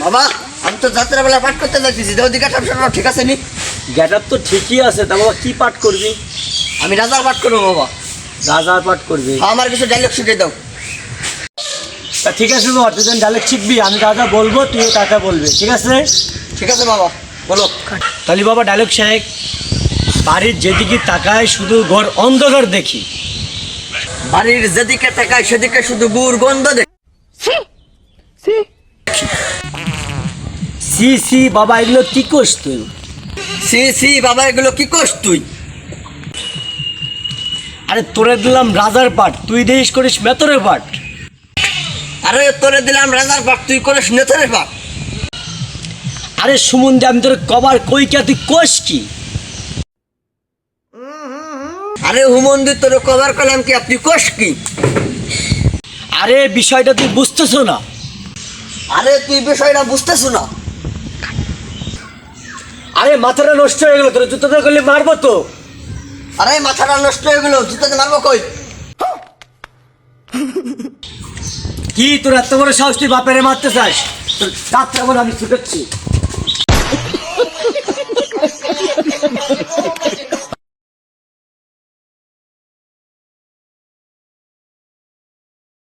বাবা আমি তো যাত্রাবেলা পাঠ করতে যাচ্ছি, যদি গেটআপ ঠিক আছে নি? গেটআপ তো ঠিকই আছে, তা বাবা কি পাঠ করবি? আমি রাজার পাঠ করবো বাবা। রাজার পাঠ করবি? আমার কিছু ডায়লগ শিখে দাও। তা ঠিক আছে বাবা, তুই যখন ডায়লগ শিখবি আমি দাদা বলবো, তুইও টাকা বলবি, ঠিক আছে? ঠিক আছে বাবা, বলো। তাহলে বাবা ডায়লগ শেখ। বাড়ির যেদিকে তাকায় শুধু ঘর অন্ধকার দেখি। বাড়ির যেদিকে তাকায় সেদিকে শুধু গুড় গন্ধ দেখি। সি সি বাবা, এগুলো কি করছ তুই? সি সি বাবা, এগুলো কি করছ তুই? আরে তোরে দিলাম রাজার পাঠ, তুই দেশ করিস মেতরের পাঠ। আরে তোরে দিলাম রাজার পাঠ, তুই করিস নেতারের পাঠ। আরে সুমন দে, আমি তোর কবার কই কে, তুই কোষ কি? আরে হুমন্দির তোর কভার করলাম কি, আপনি কোষ কি? আরে বিষয়টা তুই বুঝতেছ না। আরে তুই বিষয়টা বুঝতেছ না। আরে মাথাটা নষ্ট হয়ে গেল, তোর জুতোটা করলে মারবো তো। আরে মাথাটা নষ্ট হয়ে গেল, জুতাতে মারবো কই? কি তোর এত বড় সাহস, তুই বাপেরে মারতে চাস? তোর যাত্রা বলে আমি ছুটাচ্ছি।